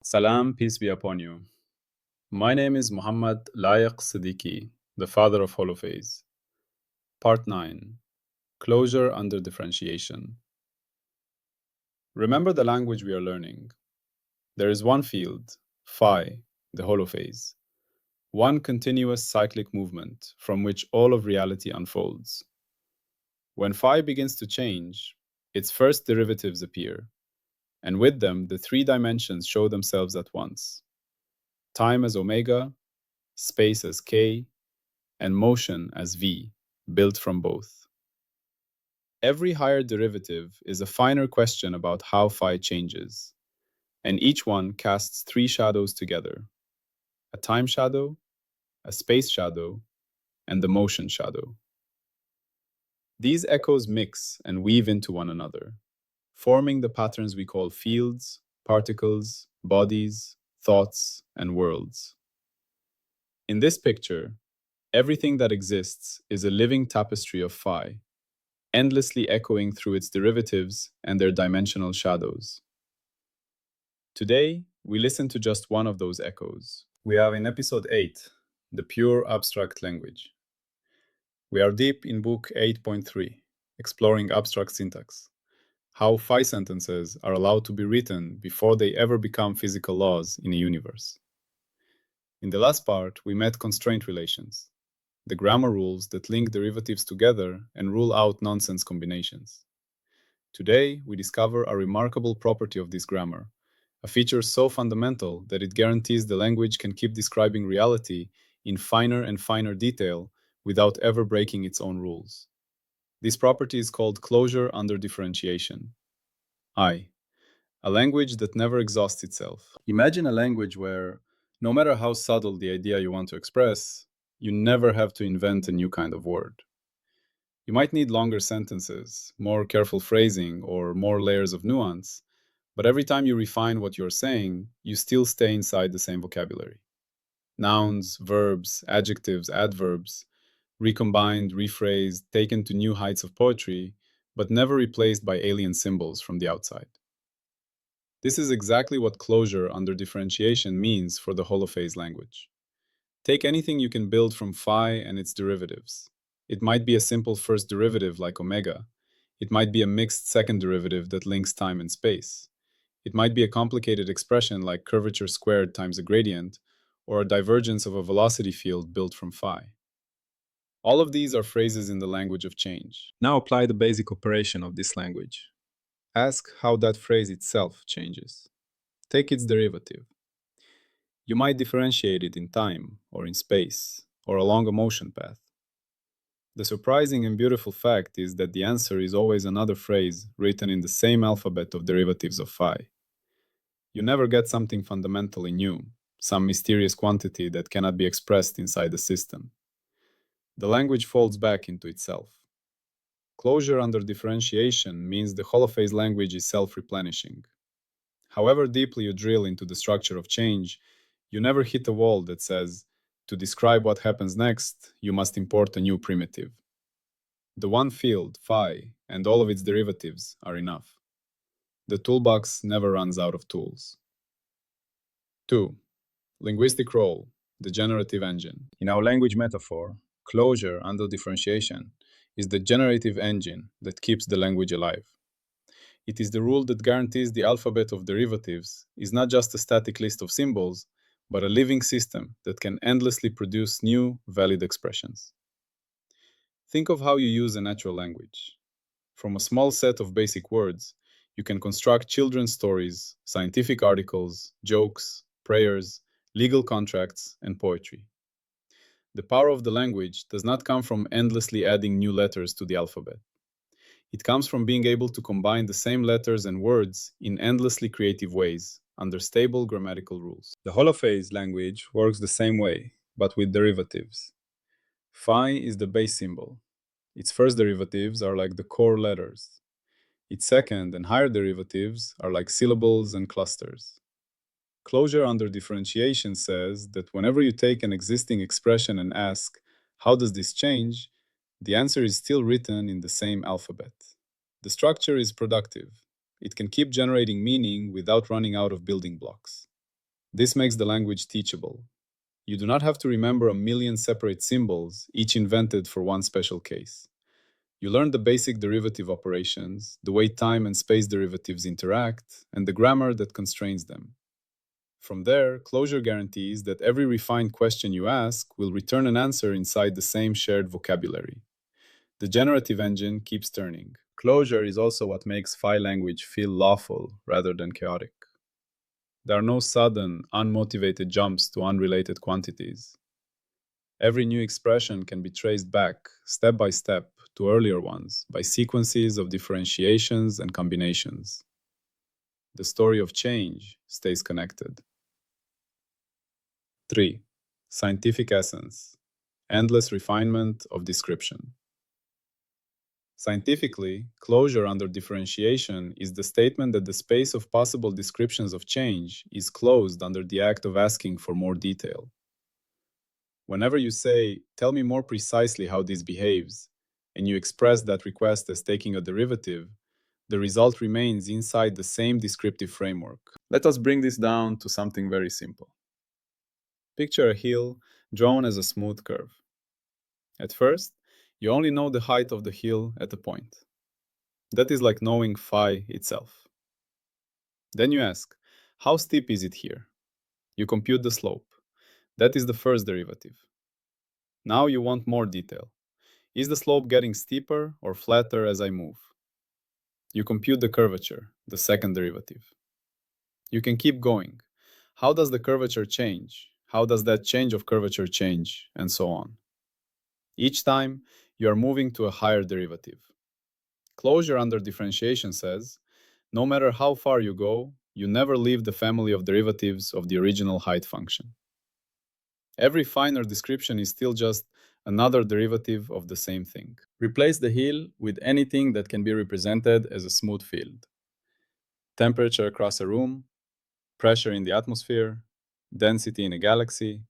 Salam, peace be upon you. My name is Mohammed Layiq Sediqi, the father of Holophase. Part 9. Closure under Differentiation. Remember the language we are learning. There is one field, phi, the holophase, one continuous cyclic movement from which all of reality unfolds. When phi begins to change, its first derivatives appear, and with them the three dimensions show themselves at once. Time as omega, space as k, and motion as v, built from both. Every higher derivative is a finer question about how phi changes, and each one casts three shadows together: a time shadow, a space shadow, and the motion shadow. These echoes mix and weave into one another, forming the patterns we call fields, particles, bodies, thoughts, and worlds. In this picture, everything that exists is a living tapestry of phi, endlessly echoing through its derivatives and their dimensional shadows. Today, we listen to just one of those echoes. We are in Episode 8, The Pure Abstract Language. We are deep in Book 8.3, Exploring Abstract Syntax, how phi sentences are allowed to be written before they ever become physical laws in a universe. In the last part, we met constraint relations, the grammar rules that link derivatives together and rule out nonsense combinations. Today, we discover a remarkable property of this grammar, a feature so fundamental that it guarantees the language can keep describing reality in finer and finer detail without ever breaking its own rules. This property is called closure under differentiation. I. A language that never exhausts itself. Imagine a language where, no matter how subtle the idea you want to express, you never have to invent a new kind of word. You might need longer sentences, more careful phrasing, or more layers of nuance, but every time you refine what you're saying, you still stay inside the same vocabulary. Nouns, verbs, adjectives, adverbs, recombined, rephrased, taken to new heights of poetry, but never replaced by alien symbols from the outside. This is exactly what closure under differentiation means for the holophase language. Take anything you can build from phi and its derivatives. It might be a simple first derivative like omega. It might be a mixed second derivative that links time and space. It might be a complicated expression like curvature squared times a gradient, or a divergence of a velocity field built from phi. All of these are phrases in the language of change. Now apply the basic operation of this language. Ask how that phrase itself changes. Take its derivative. You might differentiate it in time, or in space, or along a motion path. The surprising and beautiful fact is that the answer is always another phrase written in the same alphabet of derivatives of phi. You never get something fundamentally new, some mysterious quantity that cannot be expressed inside the system. The language folds back into itself. Closure under differentiation means the holophase language is self-replenishing. However deeply you drill into the structure of change, you never hit a wall that says, to describe what happens next, you must import a new primitive. The one field, phi, and all of its derivatives are enough. The toolbox never runs out of tools. 2. Linguistic role, the generative engine. In our language metaphor, closure under differentiation is the generative engine that keeps the language alive. It is the rule that guarantees the alphabet of derivatives is not just a static list of symbols, but a living system that can endlessly produce new, valid expressions. Think of how you use a natural language. From a small set of basic words, you can construct children's stories, scientific articles, jokes, prayers, legal contracts, and poetry. The power of the language does not come from endlessly adding new letters to the alphabet. It comes from being able to combine the same letters and words in endlessly creative ways, under stable grammatical rules. The holophase language works the same way, but with derivatives. Phi is the base symbol. Its first derivatives are like the core letters. Its second and higher derivatives are like syllables and clusters. Closure under differentiation says that whenever you take an existing expression and ask, how does this change? The answer is still written in the same alphabet. The structure is productive. It can keep generating meaning without running out of building blocks. This makes the language teachable. You do not have to remember a million separate symbols, each invented for one special case. You learn the basic derivative operations, the way time and space derivatives interact, and the grammar that constrains them. From there, closure guarantees that every refined question you ask will return an answer inside the same shared vocabulary. The generative engine keeps turning. Closure is also what makes Phi language feel lawful rather than chaotic. There are no sudden, unmotivated jumps to unrelated quantities. Every new expression can be traced back, step by step, to earlier ones by sequences of differentiations and combinations. The story of change stays connected. 3. Scientific essence. Endless refinement of description. Scientifically, closure under differentiation is the statement that the space of possible descriptions of change is closed under the act of asking for more detail. Whenever you say, "Tell me more precisely how this behaves," and you express that request as taking a derivative, the result remains inside the same descriptive framework. Let us bring this down to something very simple. Picture a hill drawn as a smooth curve. At first, you only know the height of the hill at a point. That is like knowing phi itself. Then you ask, how steep is it here? You compute the slope. That is the first derivative. Now you want more detail. Is the slope getting steeper or flatter as I move? You compute the curvature, the second derivative. You can keep going. How does the curvature change? How does that change of curvature change? And so on. Each time, you are moving to a higher derivative. Closure under differentiation says, no matter how far you go, you never leave the family of derivatives of the original height function. Every finer description is still just another derivative of the same thing. Replace the hill with anything that can be represented as a smooth field. Temperature across a room, pressure in the atmosphere, density in a galaxy,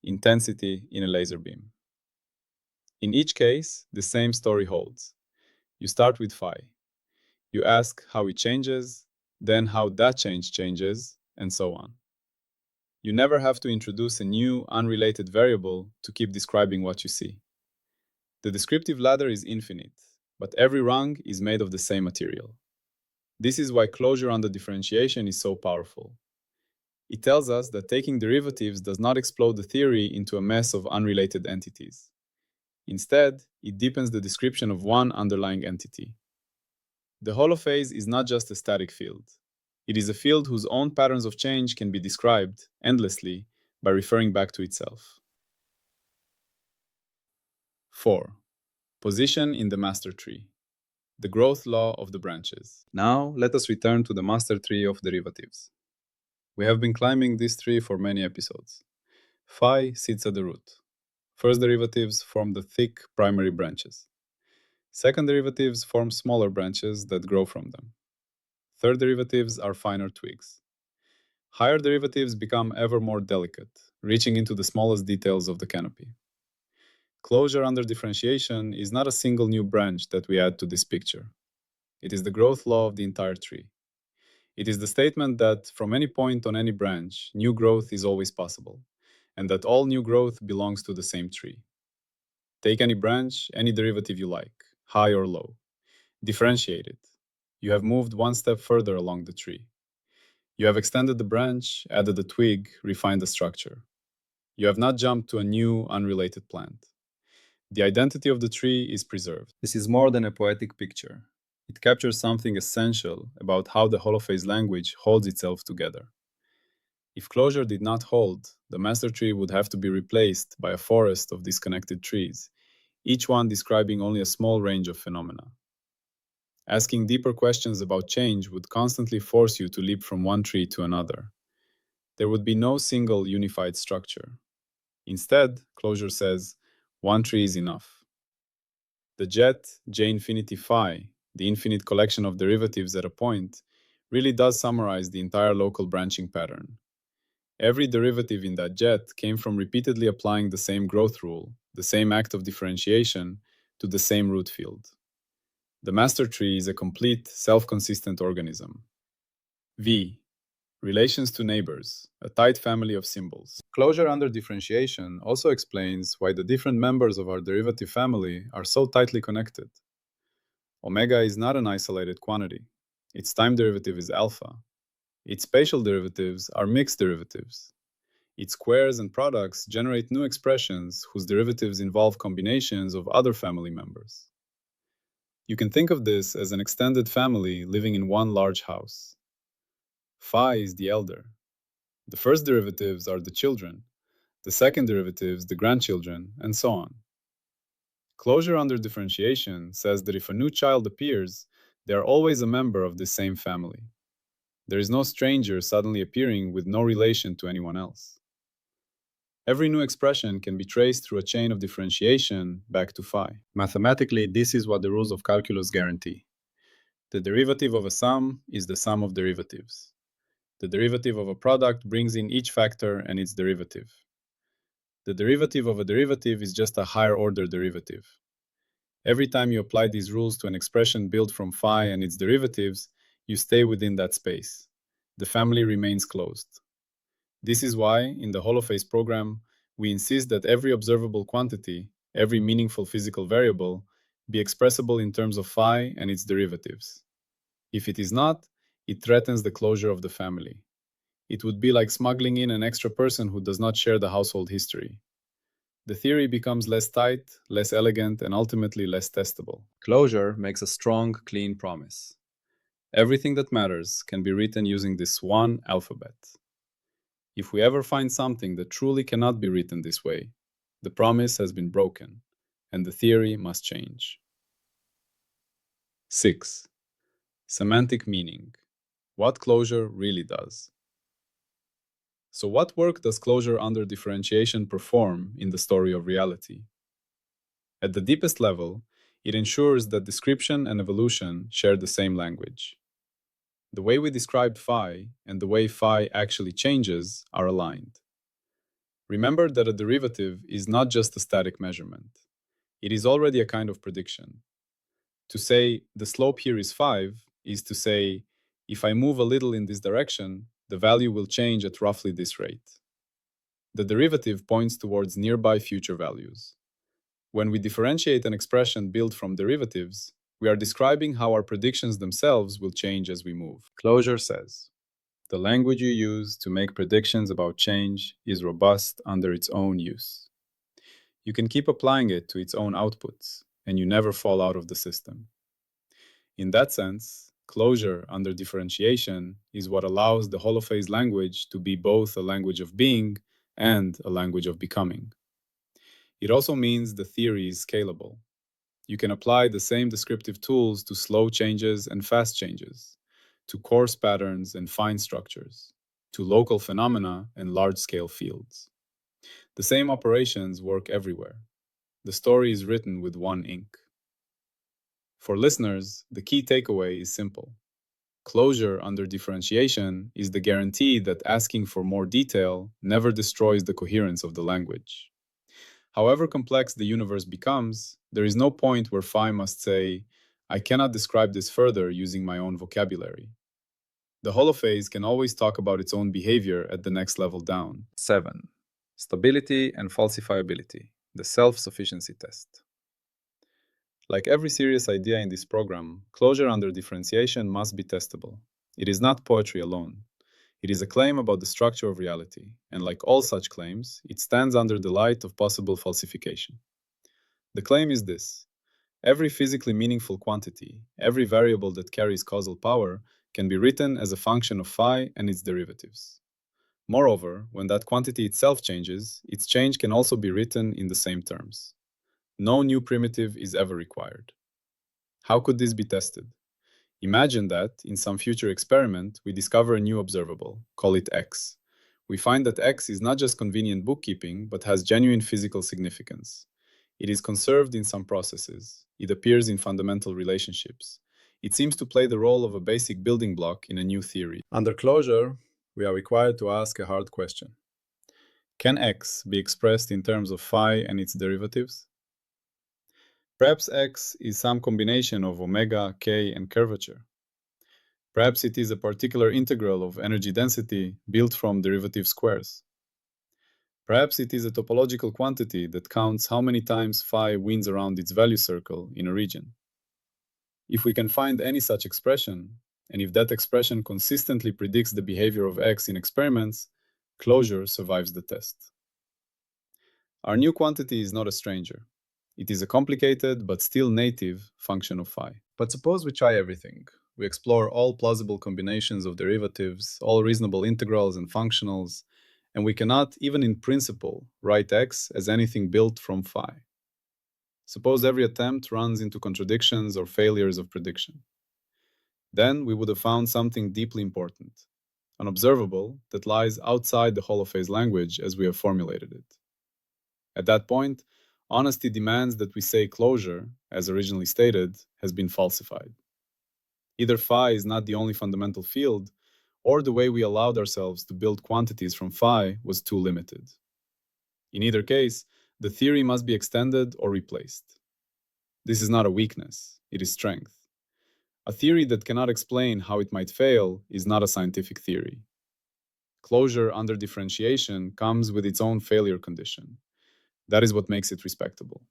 intensity in a laser beam. In each case, the same story holds. You start with phi. You ask how it changes, then how that change changes, and so on. You never have to introduce a new, unrelated variable to keep describing what you see. The descriptive ladder is infinite, but every rung is made of the same material. This is why closure under differentiation is so powerful. It tells us that taking derivatives does not explode the theory into a mess of unrelated entities. Instead, it deepens the description of one underlying entity. The holophase is not just a static field. It is a field whose own patterns of change can be described endlessly by referring back to itself. 4. Position in the master tree. The growth law of the branches. Now, let us return to the master tree of derivatives. We have been climbing this tree for many episodes. Phi sits at the root. First derivatives form the thick primary branches. Second derivatives form smaller branches that grow from them. Third derivatives are finer twigs. Higher derivatives become ever more delicate, reaching into the smallest details of the canopy. Closure under differentiation is not a single new branch that we add to this picture. It is the growth law of the entire tree. It is the statement that from any point on any branch, new growth is always possible, and that all new growth belongs to the same tree. Take any branch, any derivative you like, high or low. Differentiate it. You have moved one step further along the tree. You have extended the branch, added a twig, refined the structure. You have not jumped to a new, unrelated plant. The identity of the tree is preserved. This is more than a poetic picture. It captures something essential about how the holophase language holds itself together. If closure did not hold, the master tree would have to be replaced by a forest of disconnected trees, each one describing only a small range of phenomena. Asking deeper questions about change would constantly force you to leap from one tree to another. There would be no single unified structure. Instead, closure says, one tree is enough. The jet J infinity phi, the infinite collection of derivatives at a point, really does summarize the entire local branching pattern. Every derivative in that jet came from repeatedly applying the same growth rule, the same act of differentiation, to the same root field. The master tree is a complete, self-consistent organism. V. Relations to neighbors, a tight family of symbols. Closure under differentiation also explains why the different members of our derivative family are so tightly connected. Omega is not an isolated quantity. Its time derivative is alpha. Its spatial derivatives are mixed derivatives. Its squares and products generate new expressions whose derivatives involve combinations of other family members. You can think of this as an extended family living in one large house. Phi is the elder. The first derivatives are the children, the second derivatives the grandchildren, and so on. Closure under differentiation says that if a new child appears, they are always a member of the same family. There is no stranger suddenly appearing with no relation to anyone else. Every new expression can be traced through a chain of differentiation back to phi. Mathematically, this is what the rules of calculus guarantee. The derivative of a sum is the sum of derivatives. The derivative of a product brings in each factor and its derivative. The derivative of a derivative is just a higher order derivative. Every time you apply these rules to an expression built from phi and its derivatives, you stay within that space. The family remains closed. This is why, in the Holophase program, we insist that every observable quantity, every meaningful physical variable, be expressible in terms of phi and its derivatives. If it is not, it threatens the closure of the family. It would be like smuggling in an extra person who does not share the household history. The theory becomes less tight, less elegant, and ultimately less testable. Closure makes a strong, clean promise. Everything that matters can be written using this one alphabet. If we ever find something that truly cannot be written this way, the promise has been broken, and the theory must change. 6. Semantic meaning. What closure really does. So what work does closure under differentiation perform in the story of reality? At the deepest level, it ensures that description and evolution share the same language. The way we describe phi and the way phi actually changes are aligned. Remember that a derivative is not just a static measurement. It is already a kind of prediction. To say the slope here is 5 is to say, if I move a little in this direction, the value will change at roughly this rate. The derivative points towards nearby future values. When we differentiate an expression built from derivatives, we are describing how our predictions themselves will change as we move. Closure says, the language you use to make predictions about change is robust under its own use. You can keep applying it to its own outputs, and you never fall out of the system. In that sense, closure under differentiation is what allows the holophase language to be both a language of being and a language of becoming. It also means the theory is scalable. You can apply the same descriptive tools to slow changes and fast changes, to coarse patterns and fine structures, to local phenomena and large-scale fields. The same operations work everywhere. The story is written with one ink. For listeners, the key takeaway is simple. Closure under differentiation is the guarantee that asking for more detail never destroys the coherence of the language. However complex the universe becomes, there is no point where phi must say, I cannot describe this further using my own vocabulary. The holophase can always talk about its own behavior at the next level down. 7. Stability and falsifiability, the self-sufficiency test. Like every serious idea in this program, closure under differentiation must be testable. It is not poetry alone. It is a claim about the structure of reality, and like all such claims, it stands under the light of possible falsification. The claim is this: every physically meaningful quantity, every variable that carries causal power, can be written as a function of phi and its derivatives. Moreover, when that quantity itself changes, its change can also be written in the same terms. No new primitive is ever required. How could this be tested? Imagine that, in some future experiment, we discover a new observable, call it x. We find that x is not just convenient bookkeeping, but has genuine physical significance. It is conserved in some processes. It appears in fundamental relationships. It seems to play the role of a basic building block in a new theory. Under closure, we are required to ask a hard question. Can x be expressed in terms of phi and its derivatives? Perhaps x is some combination of omega, k, and curvature. Perhaps it is a particular integral of energy density built from derivative squares. Perhaps it is a topological quantity that counts how many times phi winds around its value circle in a region. If we can find any such expression, and if that expression consistently predicts the behavior of X in experiments, closure survives the test. Our new quantity is not a stranger. It is a complicated but still native function of phi. But suppose we try everything. We explore all plausible combinations of derivatives, all reasonable integrals and functionals, and we cannot, even in principle, write X as anything built from phi. Suppose every attempt runs into contradictions or failures of prediction. Then we would have found something deeply important, an observable that lies outside the Holophase language as we have formulated it. At that point, honesty demands that we say closure, as originally stated, has been falsified. Either phi is not the only fundamental field, or the way we allowed ourselves to build quantities from phi was too limited. In either case, the theory must be extended or replaced. This is not a weakness, it is strength. A theory that cannot explain how it might fail is not a scientific theory. Closure under differentiation comes with its own failure condition. That is what makes it respectable.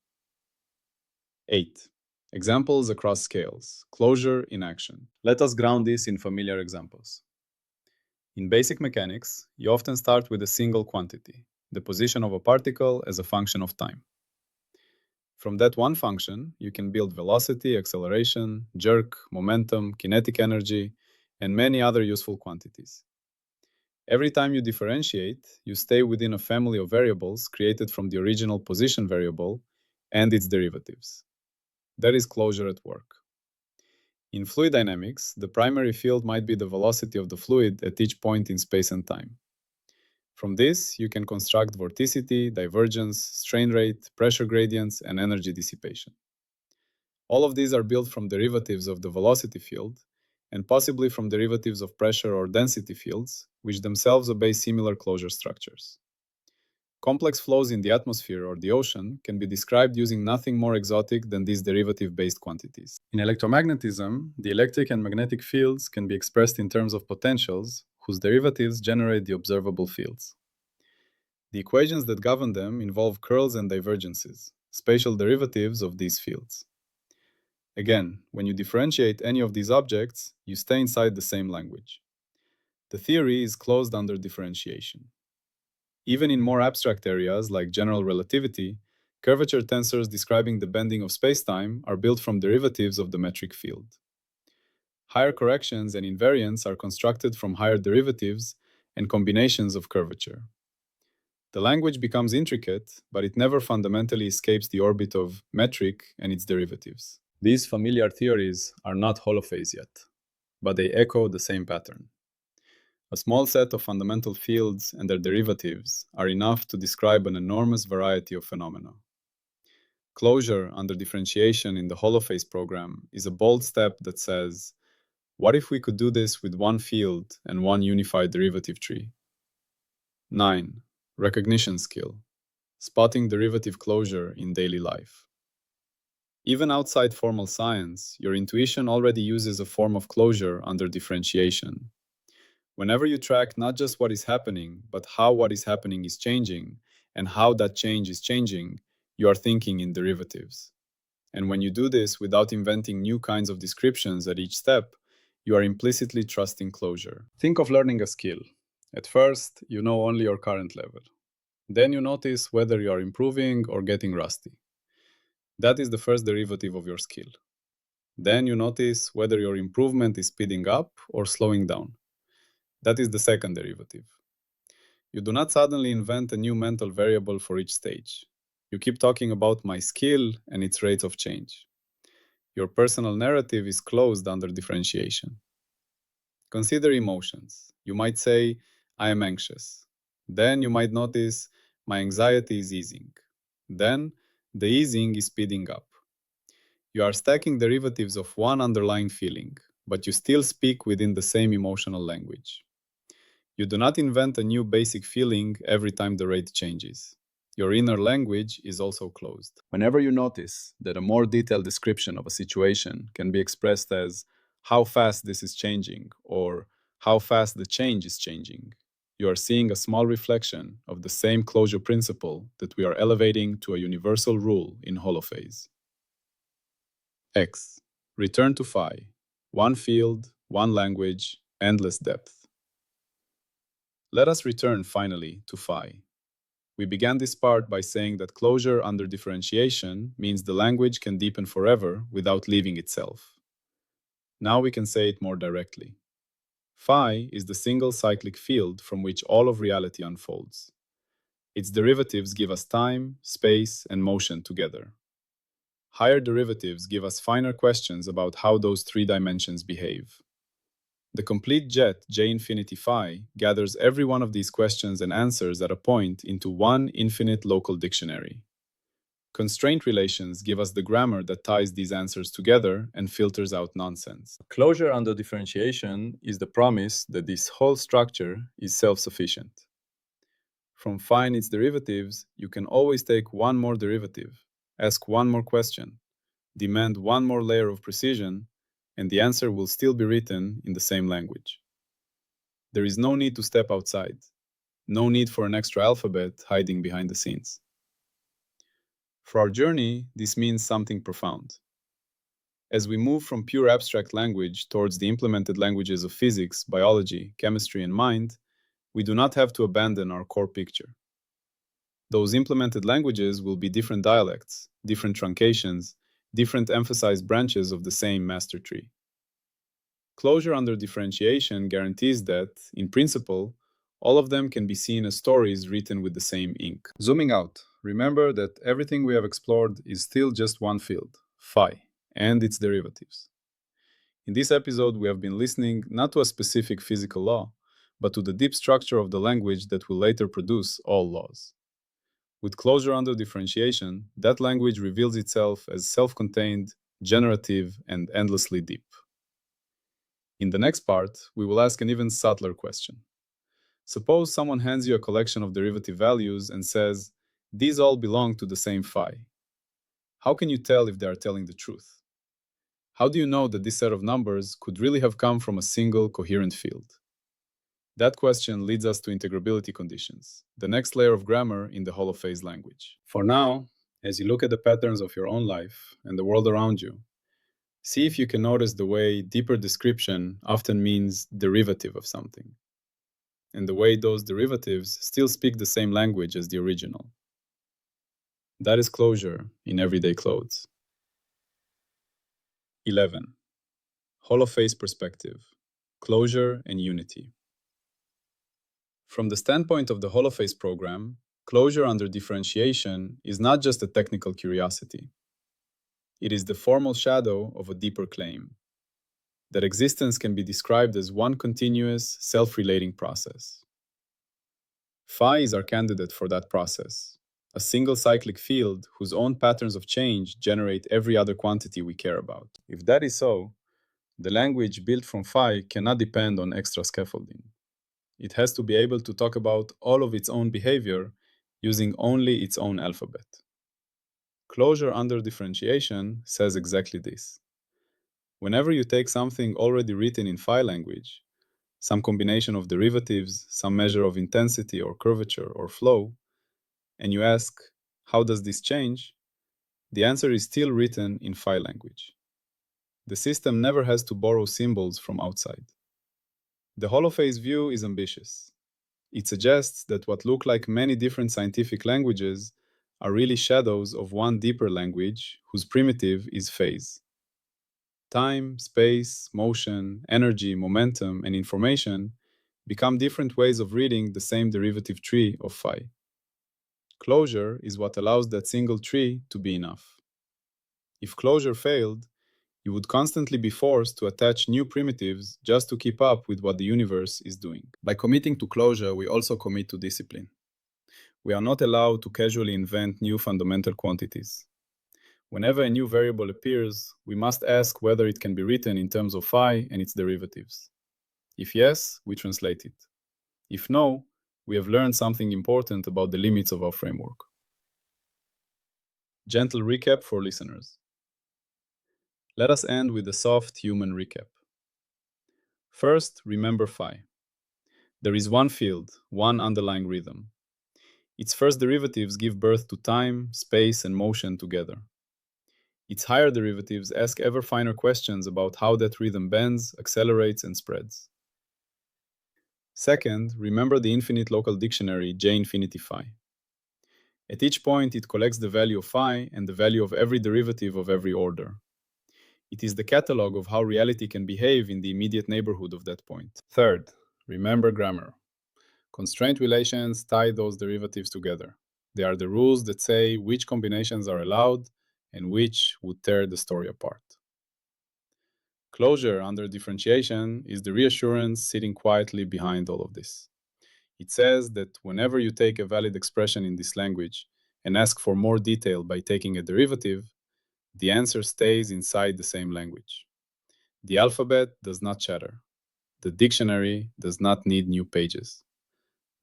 8. Examples across scales. Closure in action. Let us ground this in familiar examples. In basic mechanics, you often start with a single quantity, the position of a particle as a function of time. From that one function, you can build velocity, acceleration, jerk, momentum, kinetic energy, and many other useful quantities. Every time you differentiate, you stay within a family of variables created from the original position variable and its derivatives. That is closure at work. In fluid dynamics, the primary field might be the velocity of the fluid at each point in space and time. From this, you can construct vorticity, divergence, strain rate, pressure gradients, and energy dissipation. All of these are built from derivatives of the velocity field, and possibly from derivatives of pressure or density fields, which themselves obey similar closure structures. Complex flows in the atmosphere or the ocean can be described using nothing more exotic than these derivative-based quantities. In electromagnetism, the electric and magnetic fields can be expressed in terms of potentials, whose derivatives generate the observable fields. The equations that govern them involve curls and divergences, spatial derivatives of these fields. Again, when you differentiate any of these objects, you stay inside the same language. The theory is closed under differentiation. Even in more abstract areas like general relativity, curvature tensors describing the bending of spacetime are built from derivatives of the metric field. Higher corrections and invariants are constructed from higher derivatives and combinations of curvature. The language becomes intricate, but it never fundamentally escapes the orbit of metric and its derivatives. These familiar theories are not holophase yet, but they echo the same pattern. A small set of fundamental fields and their derivatives are enough to describe an enormous variety of phenomena. Closure under differentiation in the holophase program is a bold step that says, what if we could do this with one field and one unified derivative tree? 9. Recognition skill. Spotting derivative closure in daily life. Even outside formal science, your intuition already uses a form of closure under differentiation. Whenever you track not just what is happening, but how what is happening is changing, and how that change is changing, you are thinking in derivatives. And when you do this without inventing new kinds of descriptions at each step, you are implicitly trusting closure. Think of learning a skill. At first, you know only your current level. Then you notice whether you are improving or getting rusty. That is the first derivative of your skill. Then you notice whether your improvement is speeding up or slowing down. That is the second derivative. You do not suddenly invent a new mental variable for each stage. You keep talking about my skill and its rate of change. Your personal narrative is closed under differentiation. Consider emotions. You might say, I am anxious. Then you might notice, my anxiety is easing. Then, the easing is speeding up. You are stacking derivatives of one underlying feeling, but you still speak within the same emotional language. You do not invent a new basic feeling every time the rate changes. Your inner language is also closed. Whenever you notice that a more detailed description of a situation can be expressed as, how fast this is changing or how fast the change is changing. You are seeing a small reflection of the same closure principle that we are elevating to a universal rule in Holophase. X. Return to phi. One field, one language, endless depth. Let us return finally to phi. We began this part by saying that closure under differentiation means the language can deepen forever without leaving itself. Now we can say it more directly. Phi is the single cyclic field from which all of reality unfolds. Its derivatives give us time, space, and motion together. Higher derivatives give us finer questions about how those three dimensions behave. The complete jet J infinity phi gathers every one of these questions and answers at a point into one infinite local dictionary. Constraint relations give us the grammar that ties these answers together and filters out nonsense. Closure under differentiation is the promise that this whole structure is self-sufficient. From phi and its derivatives, you can always take one more derivative, ask one more question, demand one more layer of precision, and the answer will still be written in the same language. There is no need to step outside, no need for an extra alphabet hiding behind the scenes. For our journey, this means something profound. As we move from pure abstract language towards the implemented languages of physics, biology, chemistry, and mind, we do not have to abandon our core picture. Those implemented languages will be different dialects, different truncations, different emphasized branches of the same master tree. Closure under differentiation guarantees that, in principle, all of them can be seen as stories written with the same ink. Zooming out, remember that everything we have explored is still just one field, phi, and its derivatives. In this episode, we have been listening not to a specific physical law, but to the deep structure of the language that will later produce all laws. With closure under differentiation, that language reveals itself as self-contained, generative, and endlessly deep. In the next part, we will ask an even subtler question. Suppose someone hands you a collection of derivative values and says, "These all belong to the same phi." How can you tell if they are telling the truth? How do you know that this set of numbers could really have come from a single coherent field? That question leads us to integrability conditions, the next layer of grammar in the Holophase language. For now, as you look at the patterns of your own life and the world around you, see if you can notice the way deeper description often means derivative of something, and the way those derivatives still speak the same language as the original. That is closure in everyday clothes. 11. Holophase perspective, closure and unity. From the standpoint of the Holophase program, closure under differentiation is not just a technical curiosity. It is the formal shadow of a deeper claim, that existence can be described as one continuous, self-relating process. Phi is our candidate for that process, a single cyclic field whose own patterns of change generate every other quantity we care about. If that is so, the language built from phi cannot depend on extra scaffolding. It has to be able to talk about all of its own behavior using only its own alphabet. Closure under differentiation says exactly this. Whenever you take something already written in phi language, some combination of derivatives, some measure of intensity or curvature or flow, and you ask, how does this change? The answer is still written in phi language. The system never has to borrow symbols from outside. The Holophase view is ambitious. It suggests that what look like many different scientific languages are really shadows of one deeper language whose primitive is phase. Time, space, motion, energy, momentum, and information become different ways of reading the same derivative tree of phi. Closure is what allows that single tree to be enough. If closure failed, you would constantly be forced to attach new primitives just to keep up with what the universe is doing. By committing to closure, we also commit to discipline. We are not allowed to casually invent new fundamental quantities. Whenever a new variable appears, we must ask whether it can be written in terms of phi and its derivatives. If yes, we translate it. If no, we have learned something important about the limits of our framework. Gentle recap for listeners. Let us end with a soft human recap. First, remember phi. There is one field, one underlying rhythm. Its first derivatives give birth to time, space, and motion together. Its higher derivatives ask ever finer questions about how that rhythm bends, accelerates, and spreads. Second, remember the infinite local dictionary J infinity phi. At each point, it collects the value of phi and the value of every derivative of every order. It is the catalog of how reality can behave in the immediate neighborhood of that point. Third, remember grammar. Constraint relations tie those derivatives together. They are the rules that say which combinations are allowed and which would tear the story apart. Closure under differentiation is the reassurance sitting quietly behind all of this. It says that whenever you take a valid expression in this language and ask for more detail by taking a derivative, the answer stays inside the same language. The alphabet does not chatter. The dictionary does not need new pages.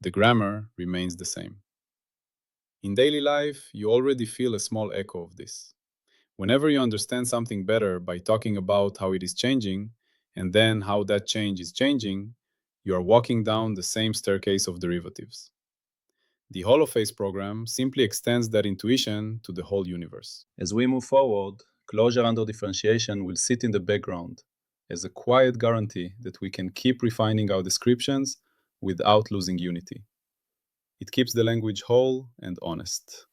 The grammar remains the same. In daily life, you already feel a small echo of this. Whenever you understand something better by talking about how it is changing, and then how that change is changing, you are walking down the same staircase of derivatives. The Holophase program simply extends that intuition to the whole universe. As we move forward, closure under differentiation will sit in the background as a quiet guarantee that we can keep refining our descriptions without losing unity. It keeps the language whole and honest.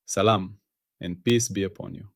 Salam, and peace be upon you.